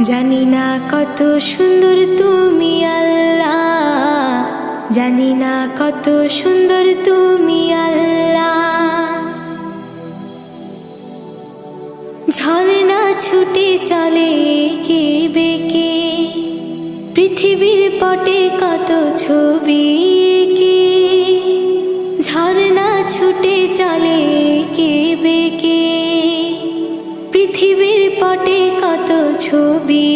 জানি না কত সুন্দর তুমি আল্লাহ, জানি না কত সুন্দর তুমি আল্লাহ। ঝর্ণা ছুটে চলে এঁকে বেঁকে, পৃথিবীর পটে কত ছবি এঁকে। ঝর্ণা ছুটে চলে এঁকে বেঁকে, পৃথিবীর পটে কত ছবি